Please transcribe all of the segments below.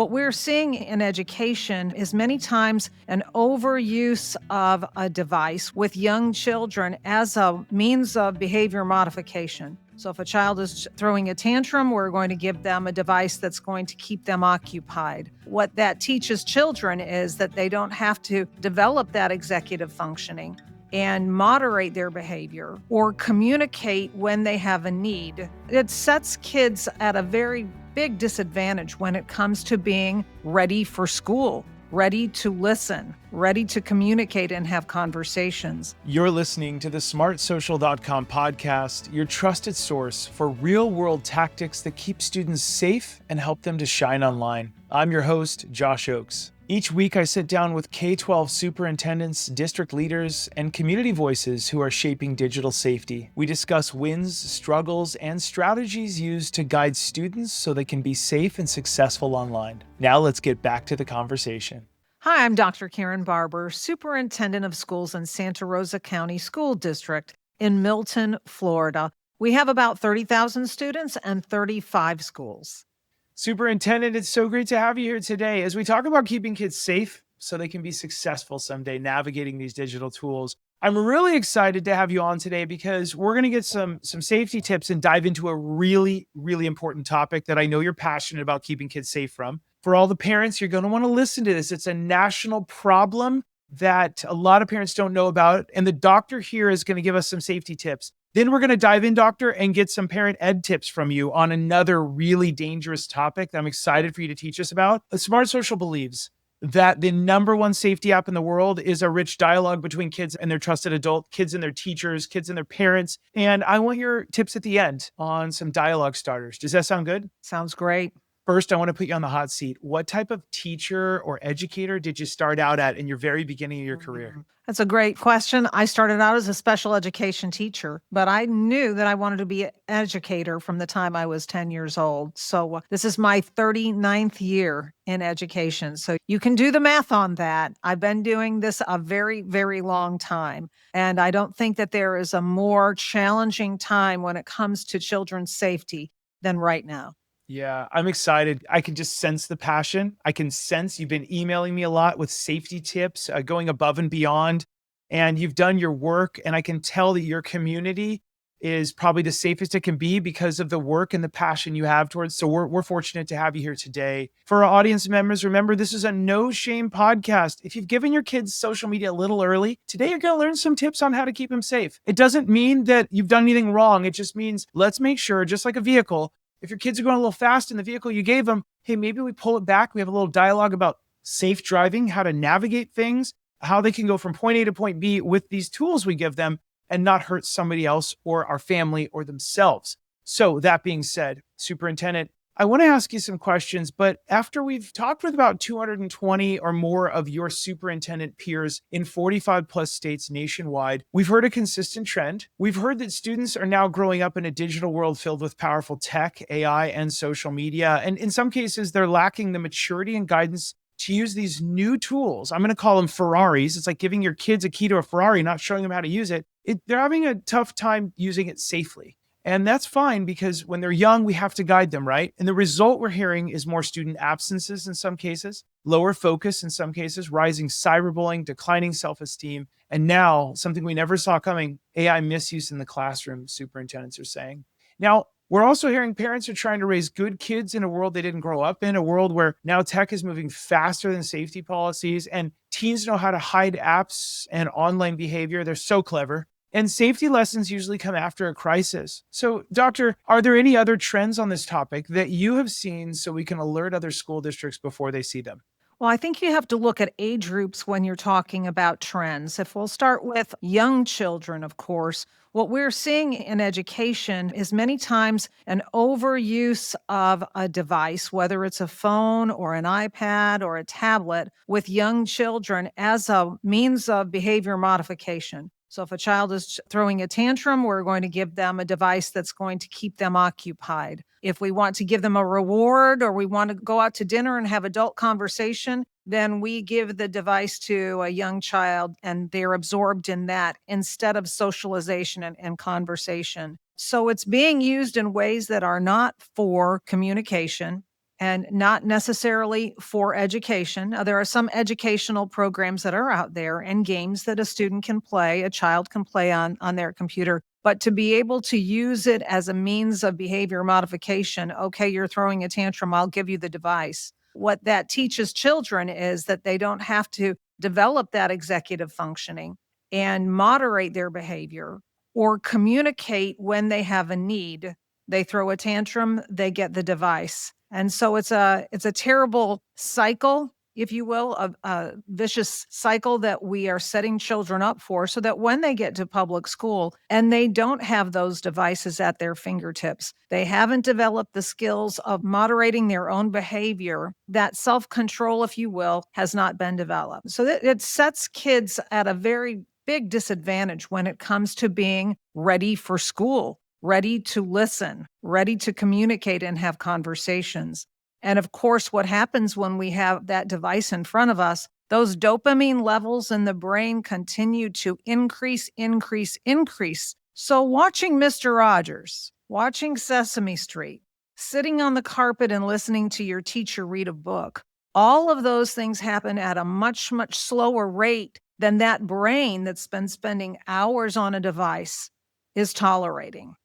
What we're seeing in education is many times an overuse of a device with young children as a means of behavior modification. So if a child is throwing a tantrum, we're going to give them a device that's going to keep them occupied. What that teaches children is that they don't have to develop that executive functioning and moderate their behavior or communicate when they have a need. It sets kids at a very big disadvantage when it comes to being ready for school, ready to listen, ready to communicate and have conversations. You're listening to the smartsocial.com podcast, your trusted source for real-world tactics that keep students safe and help them to shine online. I'm your host, Josh Ochs. Each week, I sit down with K-12 superintendents, district leaders, and community voices who are shaping digital safety. We discuss wins, struggles, and strategies used to guide students so they can be safe and successful online. Now let's get back to the conversation. Hi, I'm Dr. Karen Barber, Superintendent of Schools in Santa Rosa County School District in Milton, Florida. We have about 30,000 students and 35 schools. Superintendent, it's so great to have you here today as we talk about keeping kids safe so they can be successful someday navigating these digital tools. I'm really excited to have you on today because we're going to get some safety tips and dive into a really, really important topic that I know you're passionate about keeping kids safe from. For all the parents, you're going to want to listen to this. It's a national problem that a lot of parents don't know about, and the doctor here is going to give us some safety tips. Then we're going to dive in, doctor, and get some parent ed tips from you on another really dangerous topic that I'm excited for you to teach us about. Smart Social believes that the number one safety app in the world is a rich dialogue between kids and their trusted adult, kids and their teachers, kids and their parents. And I want your tips at the end on some dialogue starters. Does that sound good? Sounds great. First, I want to put you on the hot seat. What type of teacher or educator did you start out at in your very beginning of your career? That's a great question. I started out as a special education teacher, but I knew that I wanted to be an educator from the time I was 10 years old. So this is my 39th year in education. So you can do the math on that. I've been doing this a very, very long time. And I don't think that there is a more challenging time when it comes to children's safety than right now. Yeah, I'm excited. I can just sense the passion. I can sense you've been emailing me a lot with safety tips, going above and beyond, and you've done your work. And I can tell that your community is probably the safest it can be because of the work and the passion you have towards. So we're fortunate to have you here today. For our audience members, remember, this is a no shame podcast. If you've given your kids social media a little early, today you're going to learn some tips on how to keep them safe. It doesn't mean that you've done anything wrong. It just means let's make sure, just like a vehicle, if your kids are going a little fast in the vehicle you gave them, hey, maybe we pull it back. We have a little dialogue about safe driving, how to navigate things, how they can go from point A to point B with these tools we give them and not hurt somebody else or our family or themselves. So that being said, Superintendent, I want to ask you some questions, but after we've talked with about 220 or more of your superintendent peers in 45 plus states nationwide, we've heard a consistent trend. We've heard that students are now growing up in a digital world filled with powerful tech, AI, and social media. And in some cases, they're lacking the maturity and guidance to use these new tools. I'm going to call them Ferraris. It's like giving your kids a key to a Ferrari, not showing them how to use it. They're having a tough time using it safely. And that's fine because when they're young, we have to guide them, right? And the result we're hearing is more student absences in some cases, lower focus in some cases, rising cyberbullying, declining self-esteem, and now something we never saw coming, AI misuse in the classroom, superintendents are saying. Now, we're also hearing parents are trying to raise good kids in a world they didn't grow up in, a world where now tech is moving faster than safety policies, and teens know how to hide apps and online behavior. They're so clever. And safety lessons usually come after a crisis. So, doctor, are there any other trends on this topic that you have seen so we can alert other school districts before they see them? Well, I think you have to look at age groups when you're talking about trends. If we'll start with young children, of course, what we're seeing in education is many times an overuse of a device, whether it's a phone or an iPad or a tablet, with young children as a means of behavior modification. So if a child is throwing a tantrum, we're going to give them a device that's going to keep them occupied. If we want to give them a reward or we want to go out to dinner and have adult conversation, then we give the device to a young child and they're absorbed in that instead of socialization and conversation. So it's being used in ways that are not for communication and not necessarily for education. There are some educational programs that are out there and games that a student can play, a child can play on their computer. But to be able to use it as a means of behavior modification, okay, you're throwing a tantrum, I'll give you the device. What that teaches children is that they don't have to develop that executive functioning and moderate their behavior or communicate when they have a need. They throw a tantrum, they get the device. And so it's a terrible cycle, if you will, a vicious cycle that we are setting children up for so that when they get to public school and they don't have those devices at their fingertips, they haven't developed the skills of moderating their own behavior. That self-control, if you will, has not been developed. So it sets kids at a very big disadvantage when it comes to being ready for school, ready to listen, ready to communicate and have conversations. And of course, what happens when we have that device in front of us, those dopamine levels in the brain continue to increase, increase, increase. So watching Mr. Rogers, watching Sesame Street, sitting on the carpet and listening to your teacher read a book, all of those things happen at a much, much slower rate than that brain that's been spending hours on a device is tolerating.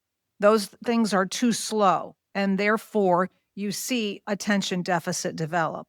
Those things are too slow, and therefore you see attention deficit develop.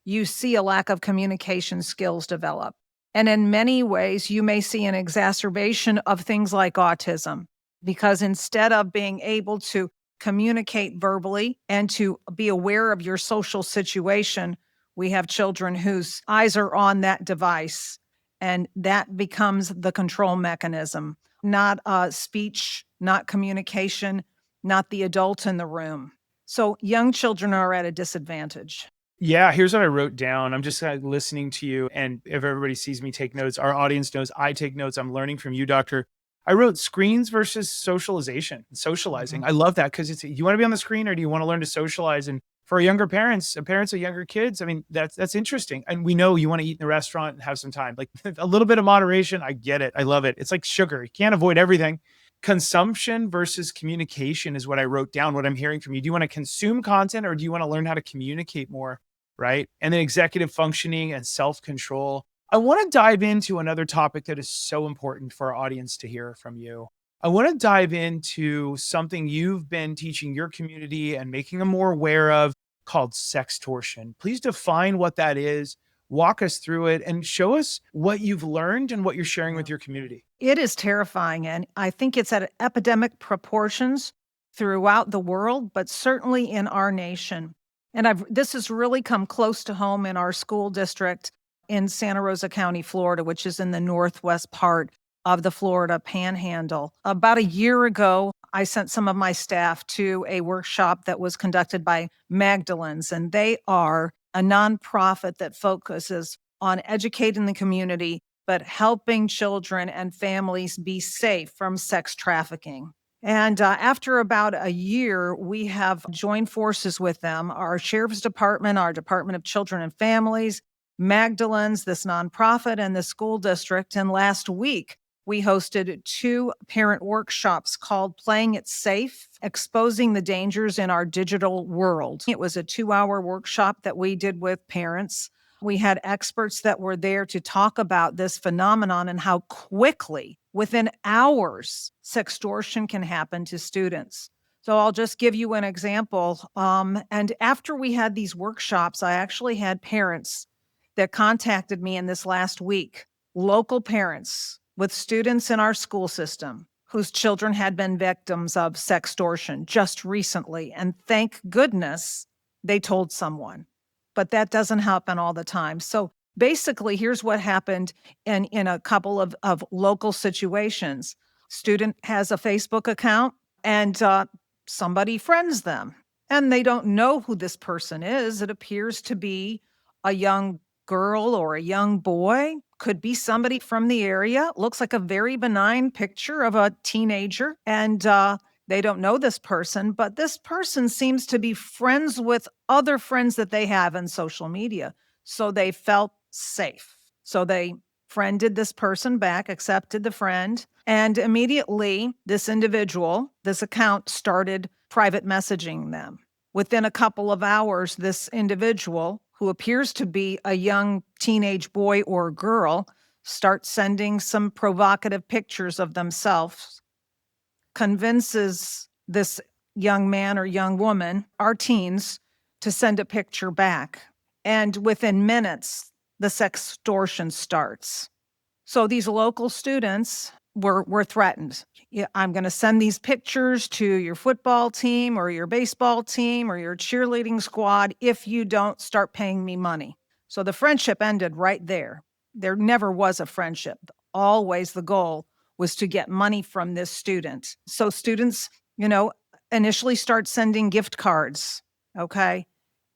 You see a lack of communication skills develop. And in many ways, you may see an exacerbation of things like autism, because instead of being able to communicate verbally and to be aware of your social situation, we have children whose eyes are on that device, and that becomes the control mechanism, not speech, not communication, not the adult in the room. So young children are at a disadvantage. Yeah, here's what I wrote down. I'm just listening to you. And if everybody sees me take notes, our audience knows I take notes. I'm learning from you, doctor. I wrote screens versus socialization, socializing. Mhm. I love that because it's, you want to be on the screen or do you want to learn to socialize? And for younger parents, parents of younger kids, I mean, that's interesting. And we know you want to eat in the restaurant and have some time. Like a little bit of moderation, I get it. I love it. It's like sugar. You can't avoid everything. Consumption versus communication is what I wrote down, what I'm hearing from you. Do you want to consume content or do you want to learn how to communicate more? Right? And then executive functioning and self-control. I want to dive into another topic that is so important for our audience to hear from you. I want to dive into something you've been teaching your community and making them more aware of called sextortion. Please define what that is, walk us through it, and show us what you've learned and what you're sharing with your community. It is terrifying, and I think it's at epidemic proportions throughout the world, but certainly in our nation. And this has really come close to home in our school district in Santa Rosa County, Florida, which is in the northwest part of the Florida Panhandle. About a year ago, I sent some of my staff to a workshop that was conducted by Magdalene's, and they are a nonprofit that focuses on educating the community but helping children and families be safe from sex trafficking. And after about a year, we have joined forces with them, our Sheriff's Department, our Department of Children and Families, Magdalene's, this nonprofit, and the school district. And last week, we hosted 2 parent workshops called Playing It Safe, Exposing the Dangers in Our Digital World. It was a 2-hour workshop that we did with parents. We had experts that were there to talk about this phenomenon and how quickly, within hours, sextortion can happen to students. So I'll just give you an example. And after we had these workshops, I actually had parents that contacted me in this last week, local parents with students in our school system whose children had been victims of sextortion just recently. And thank goodness they told someone. But that doesn't happen all the time. So basically, here's what happened in a couple of local situations. Student has a Facebook account and somebody friends them and they don't know who this person is. It appears to be a young girl or a young boy, could be somebody from the area. Looks like a very benign picture of a teenager. And they don't know this person, but this person seems to be friends with other friends that they have in social media. So they felt safe. So they friended this person back, accepted the friend, and immediately this individual, this account started private messaging them. Within a couple of hours, this individual, who appears to be a young teenage boy or girl, starts sending some provocative pictures of themselves, convinces this young man or young woman, our teens, to send a picture back. And within minutes, the sextortion starts. So these local students were threatened. Yeah, I'm going to send these pictures to your football team or your baseball team or your cheerleading squad if you don't start paying me money. So the friendship ended right there. There never was a friendship. Always the goal was to get money from this student. So students, initially start sending gift cards, okay?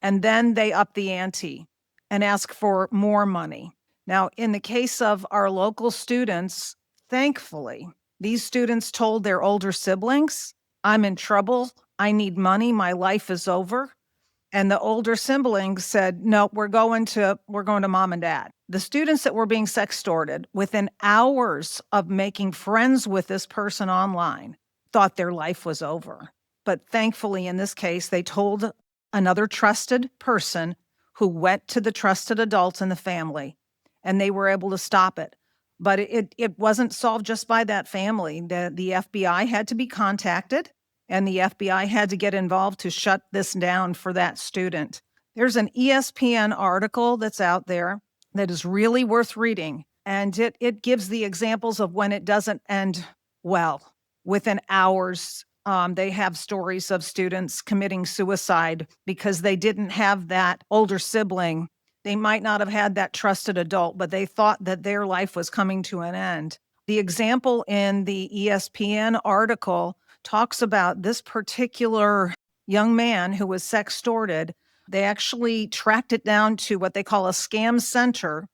And then they up the ante and ask for more money. Now, in the case of our local students, thankfully, these students told their older siblings, I'm in trouble. I need money. My life is over. And the older siblings said, no, we're going to mom and dad. The students that were being sextorted within hours of making friends with this person online thought their life was over. But thankfully, in this case, they told another trusted person who went to the trusted adults in the family, and they were able to stop it. But it wasn't solved just by that family. The FBI had to be contacted, and the FBI had to get involved to shut this down for that student. There's an ESPN article that's out there that is really worth reading, and it gives the examples of when it doesn't end well. Within hours, they have stories of students committing suicide because they didn't have that older sibling. They might not have had that trusted adult, but they thought that their life was coming to an end. The example in the ESPN article talks about this particular young man who was sextorted. They actually tracked it down to what they call a scam center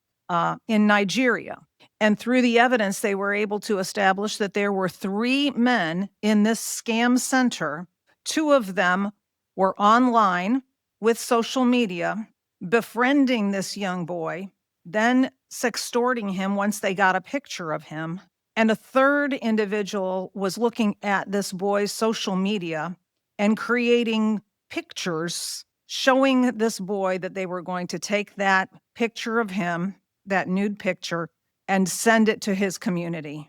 in Nigeria. And through the evidence, they were able to establish that there were 3 men in this scam center. 2 of them were online with social media, befriending this young boy, then sextorting him once they got a picture of him. And a third individual was looking at this boy's social media and creating pictures showing this boy that they were going to take that picture of him, that nude picture, and send it to his community.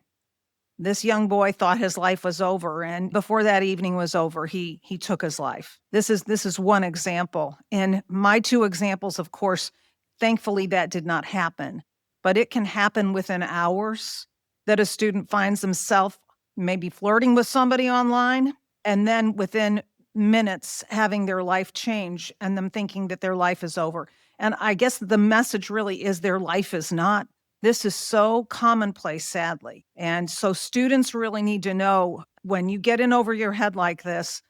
This young boy thought his life was over, and before that evening was over, he took his life. This is one example. And my 2 examples, of course, thankfully that did not happen. But it can happen within hours that a student finds themselves maybe flirting with somebody online, and then within minutes having their life change and them thinking that their life is over. And I guess the message really is their life is not. This is so commonplace, sadly. And so students really need to know, when you get in over your head like this,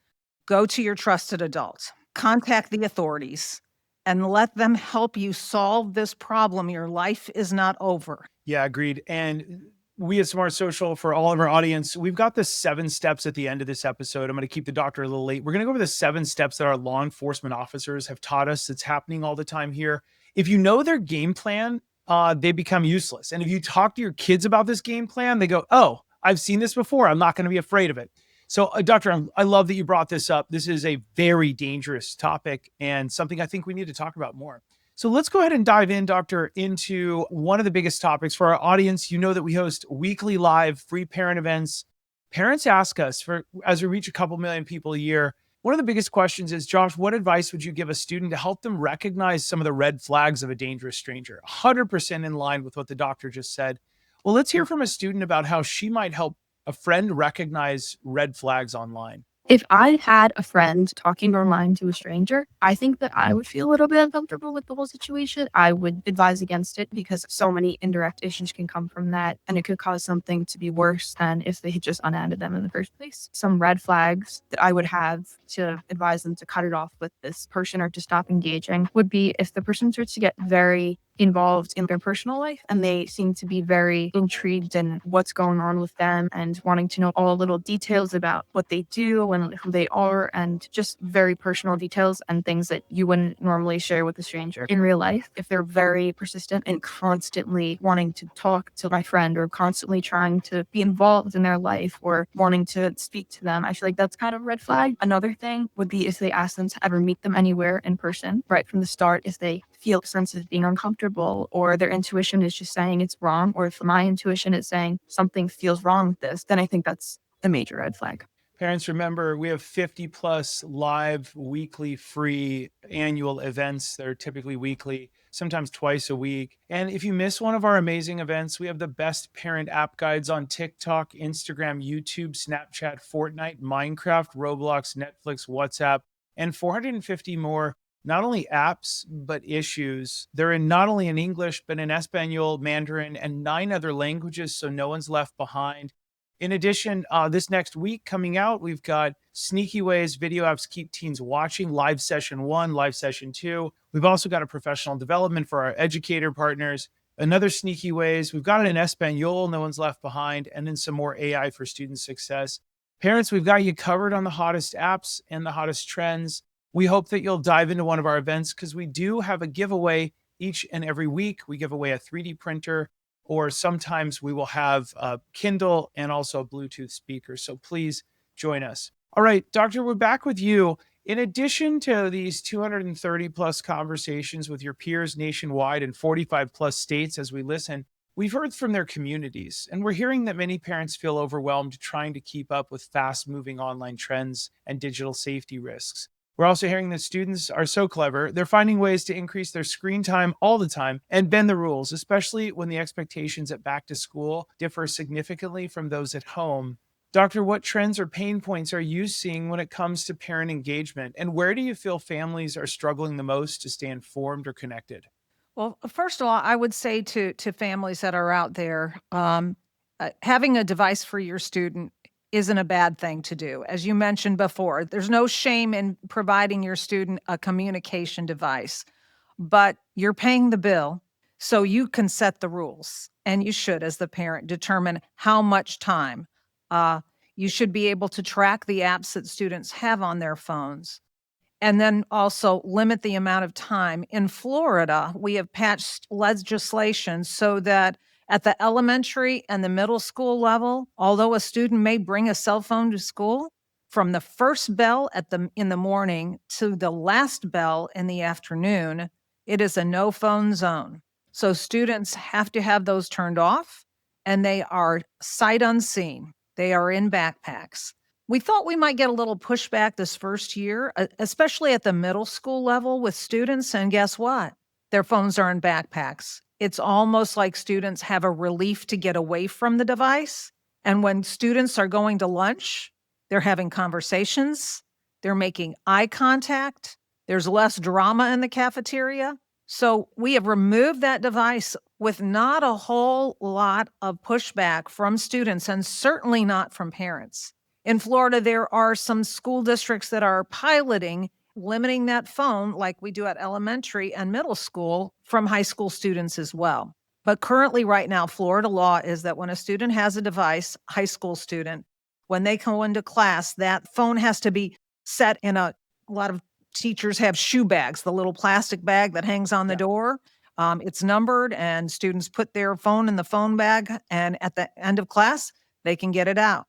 go to your trusted adults, contact the authorities, and let them help you solve this problem. Your life is not over. Yeah, agreed. And we at Smart Social, for all of our audience, we've got the 7 steps at the end of this episode. I'm going to keep the doctor a little late. We're going to go over the 7 steps that our law enforcement officers have taught us. It's happening all the time here. If you know their game plan, they become useless. And if you talk to your kids about this game plan, they go, oh, I've seen this before. I'm not going to be afraid of it. So, Doctor, I love that you brought this up. This is a very dangerous topic and something I think we need to talk about more. So let's go ahead and dive in, Doctor, into one of the biggest topics for our audience. You know that we host weekly live free parent events. Parents ask us, as we reach a couple million people a year, one of the biggest questions is, Josh, what advice would you give a student to help them recognize some of the red flags of a dangerous stranger? 100% in line with what the doctor just said. Well, let's hear from a student about how she might help a friend recognize red flags online. If I had a friend talking online to a stranger, I think that I would feel a little bit uncomfortable with the whole situation. I would advise against it because so many indirect issues can come from that, and it could cause something to be worse than if they had just unadded them in the first place. Some red flags that I would have to advise them to cut it off with this person or to stop engaging would be if the person starts to get very involved in their personal life, and they seem to be very intrigued in what's going on with them and wanting to know all the little details about what they do and who they are, and just very personal details and things that you wouldn't normally share with a stranger in real life. If they're very persistent and constantly wanting to talk to my friend or constantly trying to be involved in their life or wanting to speak to them, I feel like that's kind of a red flag. Another thing would be if they ask them to ever meet them anywhere in person right from the start, if they feel a sense of being uncomfortable or their intuition is just saying it's wrong, or if my intuition is saying something feels wrong with this, then I think that's a major red flag. Parents, remember, we have 50 plus live, weekly, free annual events that are typically weekly, sometimes twice a week. And if you miss one of our amazing events, we have the best parent app guides on TikTok, Instagram, YouTube, Snapchat, Fortnite, Minecraft, Roblox, Netflix, WhatsApp, and 450 more, not only apps, but issues. They're in not only in English, but in Espanol, Mandarin, and 9 other languages, so no one's left behind. In addition, this next week coming out, we've got Sneaky Ways Video Apps Keep Teens Watching, Live Session 1, Live Session 2. We've also got a professional development for our educator partners, another Sneaky Ways. We've got it in Espanol, No One's Left Behind, and then some more AI for student success. Parents, we've got you covered on the hottest apps and the hottest trends. We hope that you'll dive into one of our events because we do have a giveaway each and every week. We give away a 3D printer, or sometimes we will have a Kindle and also a Bluetooth speaker. So please join us. All right, Doctor, we're back with you. In addition to these 230 plus conversations with your peers nationwide in 45 plus states as we listen, we've heard from their communities, and we're hearing that many parents feel overwhelmed trying to keep up with fast moving online trends and digital safety risks. We're also hearing that students are so clever, they're finding ways to increase their screen time all the time and bend the rules, especially when the expectations at back to school differ significantly from those at home. Doctor, what trends or pain points are you seeing when it comes to parent engagement? And where do you feel families are struggling the most to stay informed or connected? Well, first of all, I would say to families that are out there, having a device for your student isn't a bad thing to do. As you mentioned before, there's no shame in providing your student a communication device, but you're paying the bill, so you can set the rules, and you should, as the parent, determine how much time. Uh, you should be able to track the apps that students have on their phones, and then also limit the amount of time. In Florida, we have passed legislation so that at the elementary and the middle school level, although a student may bring a cell phone to school, from the first bell in the morning to the last bell in the afternoon, it is a no phone zone. So students have to have those turned off, and they are sight unseen. They are in backpacks. We thought we might get a little pushback this first year, especially at the middle school level with students. And guess what? Their phones are in backpacks. It's almost like students have a relief to get away from the device. And when students are going to lunch, they're having conversations, they're making eye contact, there's less drama in the cafeteria. So we have removed that device with not a whole lot of pushback from students, and certainly not from parents. In Florida, there are some school districts that are piloting limiting that phone like we do at elementary and middle school from high school students as well. But currently, right now, Florida law is that when a student has a device, high school student, when they go into class, that phone has to be set in a lot of teachers have shoe bags, the little plastic bag that hangs on the door. It's numbered, and students put their phone in the phone bag, and at the end of class, they can get it out.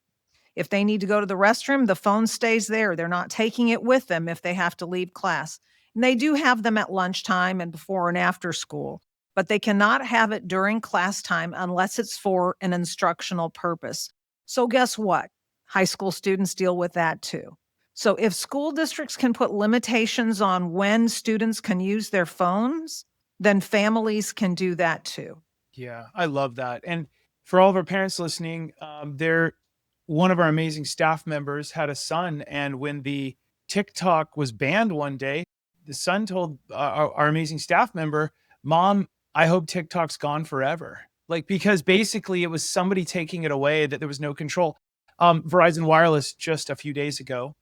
If they need to go to the restroom, the phone stays there. They're not taking it with them if they have to leave class. And they do have them at lunchtime and before and after school, but they cannot have it during class time unless it's for an instructional purpose. So guess what? High school students deal with that too. So if school districts can put limitations on when students can use their phones, then families can do that too. Yeah, I love that. And for all of our parents listening, one of our amazing staff members had a son, and when the TikTok was banned one day, the son told our amazing staff member, "Mom, I hope TikTok's gone forever." Like, because basically it was somebody taking it away, that there was no control. Verizon Wireless just a few days ago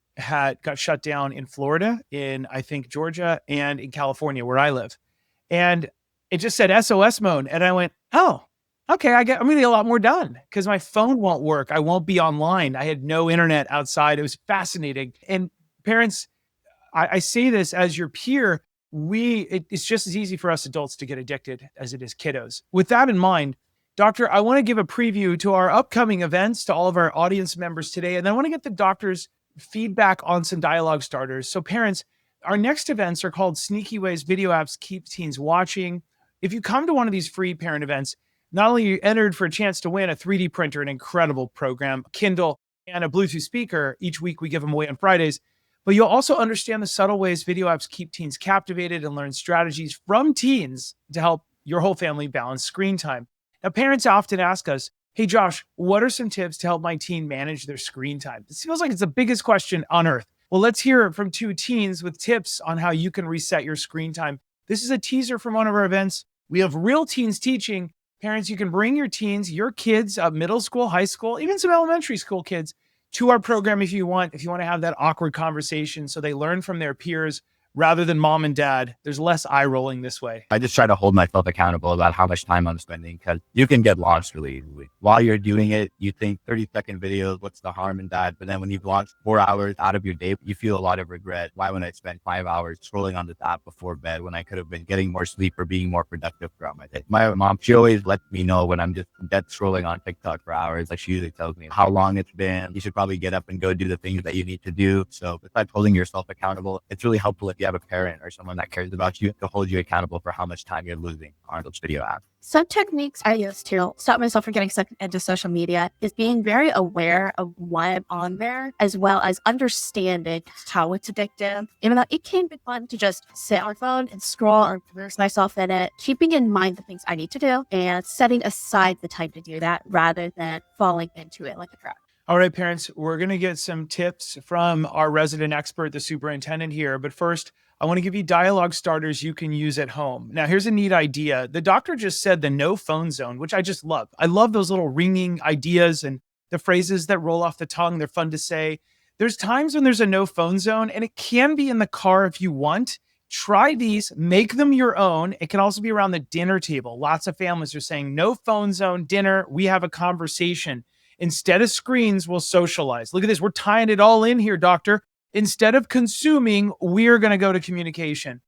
got shut down in Florida, in I think Georgia, and in California where I live. And it just said SOS mode. And I went, oh, okay, I'm going to get a lot more done because my phone won't work. I won't be online. I had no internet outside. It was fascinating. And parents, I say this as your peer, it's just as easy for us adults to get addicted as it is kiddos. With that in mind, Doctor, I want to give a preview to our upcoming events to all of our audience members today. And I want to get the doctor's feedback on some dialogue starters. So parents, our next events are called Sneaky Ways Video Apps Keep Teens Watching. If you come to one of these free parent events, not only are you entered for a chance to win a 3D printer, an incredible program, Kindle, and a Bluetooth speaker. Each week we give them away on Fridays. But you'll also understand the subtle ways video apps keep teens captivated and learn strategies from teens to help your whole family balance screen time. Now, parents often ask us, hey, Josh, what are some tips to help my teen manage their screen time? It feels like it's the biggest question on earth. Well, let's hear it from two teens with tips on how you can reset your screen time. This is a teaser from one of our events. We have real teens teaching. Parents, you can bring your teens, your kids, middle school, high school, even some elementary school kids to our program if you want to have that awkward conversation so they learn from their peers rather than mom and dad. There's less eye rolling this way. I just try to hold myself accountable about how much time I'm spending because you can get lost really easily. While you're doing it, you think 30-second videos, what's the harm in that? But then when you've launched 4 hours out of your day, you feel a lot of regret. Why would I spend 5 hours scrolling on this app before bed when I could have been getting more sleep or being more productive throughout my day? My mom, she always lets me know when I'm just dead scrolling on TikTok for hours. Like she usually tells me how long it's been. You should probably get up and go do the things that you need to do. So besides holding yourself accountable, it's really helpful if you have a parent or someone that cares about you to hold you accountable for how much time you're losing on those video apps. Some techniques I use to stop myself from getting sucked into social media is being very aware of why I'm on there, as well as understanding how it's addictive. Even though it can be fun to just sit on my phone and scroll or immerse myself in it, keeping in mind the things I need to do and setting aside the time to do that rather than falling into it like a trap. All right, parents, we're going to get some tips from our resident expert, the superintendent here. But first, I want to give you dialogue starters you can use at home. Now, here's a neat idea. The doctor just said the no phone zone, which I just love. I love those little ringing ideas and the phrases that roll off the tongue. They're fun to say. There's times when there's a no phone zone, and it can be in the car if you want. Try these, make them your own. It can also be around the dinner table. Lots of families are saying no phone zone, dinner, we have a conversation. Instead of screens, we'll socialize. Look at this. We're tying it all in here, doctor. Instead of consuming, we're going to go to communication.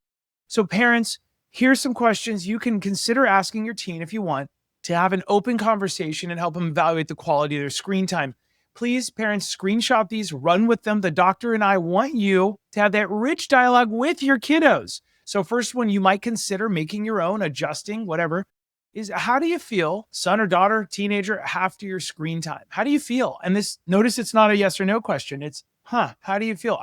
So parents, here's some questions you can consider asking your teen if you want to have an open conversation and help them evaluate the quality of their screen time. Please, parents, screenshot these, run with them. The doctor and I want you to have that rich dialogue with your kiddos. So first one you might consider making your own, adjusting, whatever, is how do you feel, son or daughter, teenager, after your screen time? How do you feel? And this, notice it's not a yes or no question. It's, how do you feel?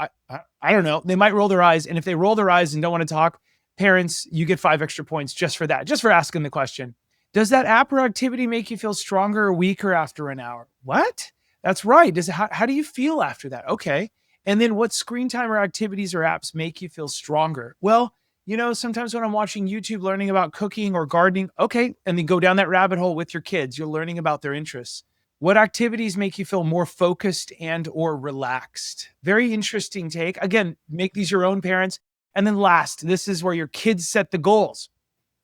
I don't know. They might roll their eyes. And if they roll their eyes and don't want to talk, parents, you get 5 extra points just for that, just for asking the question. Does that app or activity make you feel stronger or weaker after an hour? What? That's right. How do you feel after that? Okay. And then what screen time or activities or apps make you feel stronger? Well, sometimes when I'm watching YouTube, learning about cooking or gardening, okay, and then go down that rabbit hole with your kids. You're learning about their interests. What activities make you feel more focused and or relaxed? Very interesting take. Again, make these your own, parents. And then last, this is where your kids set the goals.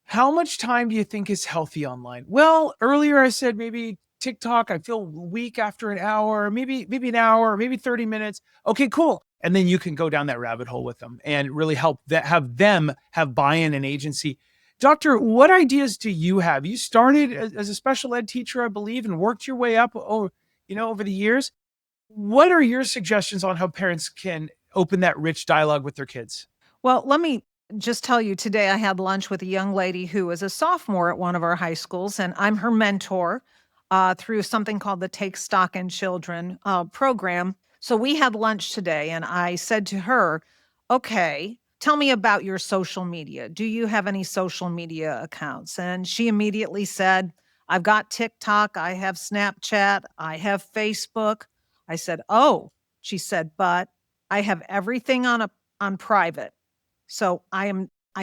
How much time do you think is healthy online? Well, earlier I said maybe TikTok, I feel weak after an hour, maybe an hour, maybe 30 minutes. Okay, cool. And then you can go down that rabbit hole with them and really help have them have buy-in and agency. Doctor, what ideas do you have? You started as a special ed teacher, I believe, and worked your way up over the years. What are your suggestions on how parents can open that rich dialogue with their kids? Well, let me just tell you, today I had lunch with a young lady who is a sophomore at one of our high schools, and I'm her mentor through something called the Take Stock in Children program. So we had lunch today, and I said to her, okay, tell me about your social media. Do you have any social media accounts? And she immediately said, I've got TikTok, I have Snapchat, I have Facebook. I said, oh, she said, but I have everything on private. So I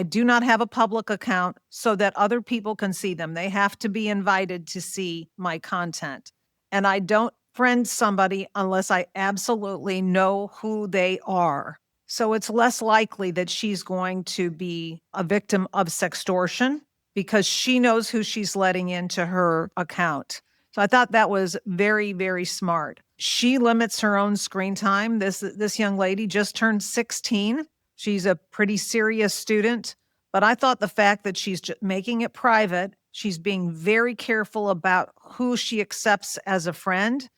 do not have a public account so that other people can see them. They have to be invited to see my content. And I don't friend somebody unless I absolutely know who they are. So it's less likely that she's going to be a victim of sextortion. because she knows who she's letting into her account. So I thought that was very, very smart. She limits her own screen time. This young lady just turned 16. She's a pretty serious student, but I thought the fact that she's making it private, she's being very careful about who she accepts as a friend,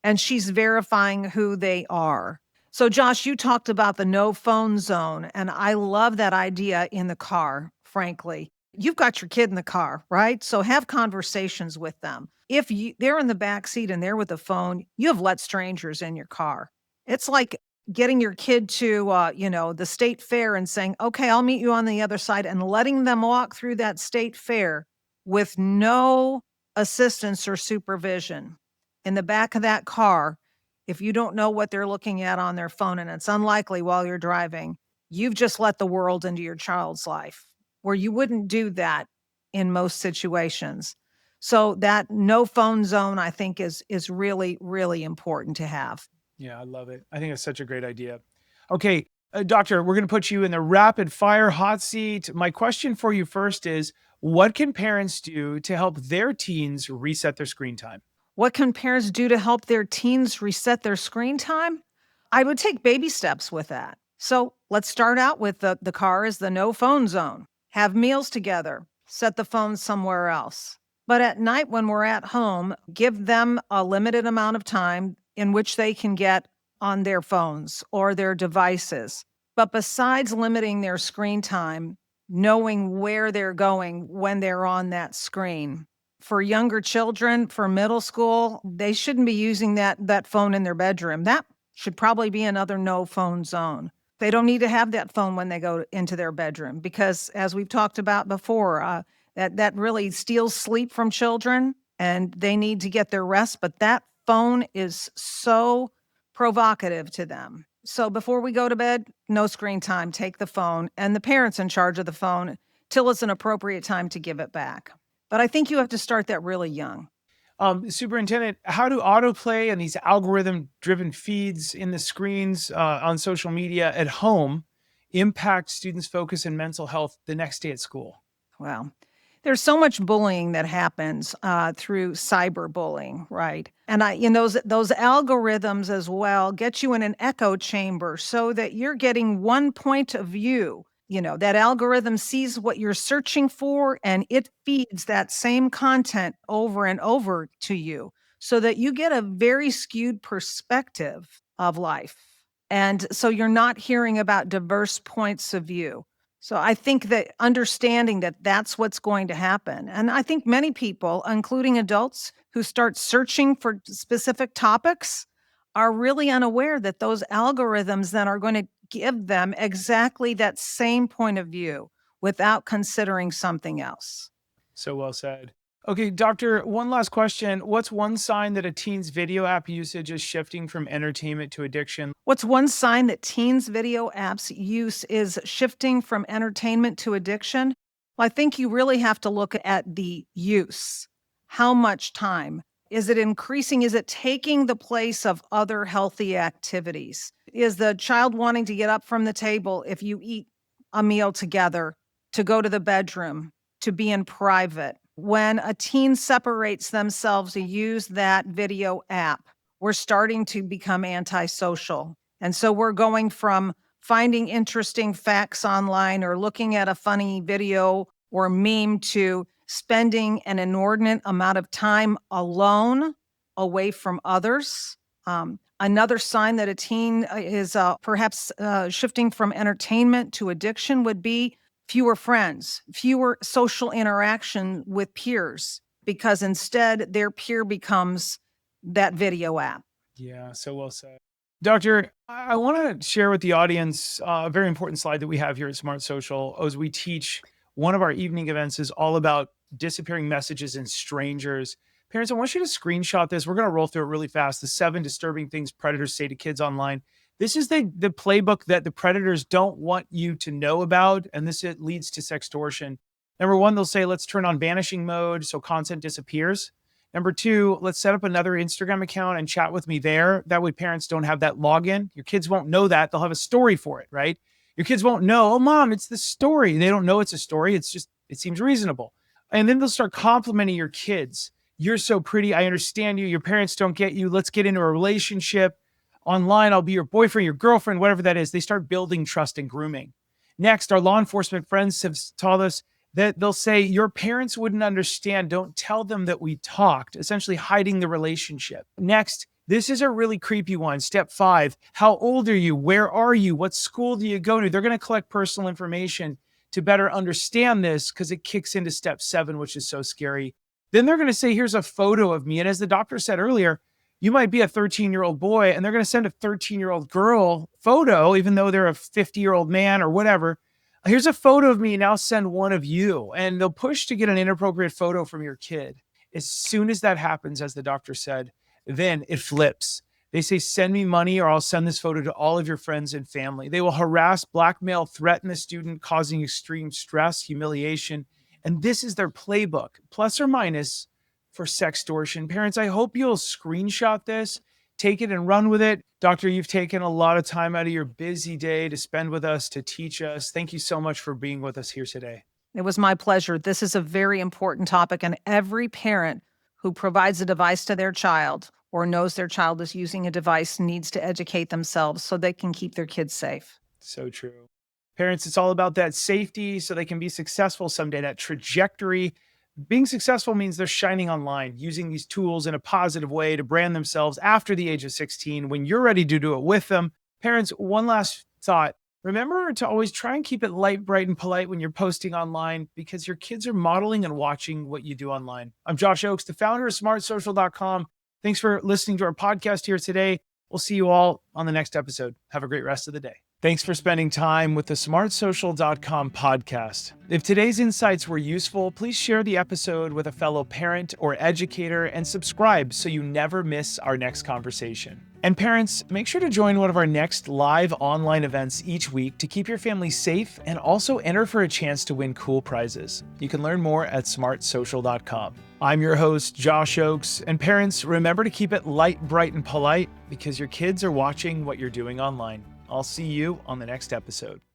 and she's verifying who they are. So Josh, you talked about the no phone zone, and I love that idea in the car, frankly. You've got your kid in the car, right? So have conversations with them. If they're in the back seat and they're with the phone, you have let strangers in your car. It's like getting your kid to, the state fair and saying, okay, I'll meet you on the other side, and letting them walk through that state fair with no assistance or supervision. In the back of that car, if you don't know what they're looking at on their phone, and it's unlikely while you're driving, you've just let the world into your child's life, where you wouldn't do that in most situations. So that no phone zone, I think, is really, really important to have. Yeah, I love it. I think it's such a great idea. Okay, doctor, we're going to put you in the rapid fire hot seat. My question for you first is, what can parents do to help their teens reset their screen time? What can parents do to help their teens reset their screen time? I would take baby steps with that. So let's start out with the car is the no phone zone. Have meals together. Set the phone somewhere else. But at night when we're at home, give them a limited amount of time in which they can get on their phones or their devices. But besides limiting their screen time, knowing where they're going when they're on that screen. For younger children, for middle school, they shouldn't be using that phone in their bedroom. That should probably be another no phone zone. They don't need to have that phone when they go into their bedroom because, as we've talked about before, that really steals sleep from children, and they need to get their rest. But that phone is so provocative to them. So before we go to bed, no screen time. Take the phone, and the parents in charge of the phone till it's an appropriate time to give it back. But I think you have to start that really young. Superintendent, how do autoplay and these algorithm-driven feeds in the screens on social media at home impact students' focus and mental health the next day at school? Well, there's so much bullying that happens through cyberbullying, right? And those algorithms as well get you in an echo chamber so that you're getting one point of view. That algorithm sees what you're searching for and it feeds that same content over and over to you so that you get a very skewed perspective of life. And so you're not hearing about diverse points of view. So I think that understanding that that's what's going to happen. And I think many people, including adults who start searching for specific topics, are really unaware that those algorithms then are going to give them exactly that same point of view without considering something else. So well said. Okay, doctor, one last question. What's one sign that a teen's video app usage is shifting from entertainment to addiction? What's one sign that teens' video apps use is shifting from entertainment to addiction? Well, I think you really have to look at the use. How much time? Is it increasing? Is it taking the place of other healthy activities? Is the child wanting to get up from the table if you eat a meal together, to go to the bedroom, to be in private? When a teen separates themselves to use that video app, we're starting to become antisocial. And so we're going from finding interesting facts online or looking at a funny video or meme to spending an inordinate amount of time alone, away from others. Another sign that a teen is perhaps shifting from entertainment to addiction would be fewer friends, fewer social interaction with peers, because instead their peer becomes that video app. Yeah, so well said. Doctor, I want to share with the audience a very important slide that we have here at Smart Social as we teach. One of our evening events is all about disappearing messages and strangers. Parents, I want you to screenshot this. We're going to roll through it really fast. The 7 disturbing things predators say to kids online. This is the playbook that the predators don't want you to know about, and it leads to sextortion. Number 1, they'll say, let's turn on vanishing mode so content disappears. Number 2, let's set up another Instagram account and chat with me there. That way parents don't have that login. Your kids won't know that. They'll have a story for it, right? Your kids won't know, oh, mom, it's the story. They don't know it's a story. It's just, it seems reasonable. And then they'll start complimenting your kids. You're so pretty. I understand you. Your parents don't get you. Let's get into a relationship. Online, I'll be your boyfriend, your girlfriend, whatever that is. They start building trust and grooming. Next, our law enforcement friends have taught us that they'll say, your parents wouldn't understand. Don't tell them that we talked, essentially hiding the relationship. Next, this is a really creepy one. Step 5, how old are you? Where are you? What school do you go to? They're going to collect personal information to better understand this because it kicks into step 7, which is so scary. Then they're going to say, here's a photo of me. And as the doctor said earlier, you might be a 13-year-old boy and they're going to send a 13-year-old girl photo, even though they're a 50-year-old man or whatever. Here's a photo of me. Now send one of you. And they'll push to get an inappropriate photo from your kid. As soon as that happens, as the doctor said, then it flips. They say, send me money or I'll send this photo to all of your friends and family. They will harass, blackmail, threaten the student, causing extreme stress, humiliation. And this is their playbook, plus or minus, for sextortion. Parents, I hope you'll screenshot this, take it and run with it. Doctor, you've taken a lot of time out of your busy day to spend with us, to teach us. Thank you so much for being with us here today. It was my pleasure. This is a very important topic, and every parent who provides a device to their child or knows their child is using a device needs to educate themselves so they can keep their kids safe. So true. Parents, it's all about that safety so they can be successful someday, that trajectory. Being successful means they're shining online, using these tools in a positive way to brand themselves after the age of 16 when you're ready to do it with them. Parents, one last thought. Remember to always try and keep it light, bright, and polite when you're posting online because your kids are modeling and watching what you do online. I'm Josh Ochs, the founder of smartsocial.com. Thanks for listening to our podcast here today. We'll see you all on the next episode. Have a great rest of the day. Thanks for spending time with the smartsocial.com podcast. If today's insights were useful, please share the episode with a fellow parent or educator and subscribe so you never miss our next conversation. And parents, make sure to join one of our next live online events each week to keep your family safe and also enter for a chance to win cool prizes. You can learn more at smartsocial.com. I'm your host, Josh Ochs, and parents, remember to keep it light, bright, and polite because your kids are watching what you're doing online. I'll see you on the next episode.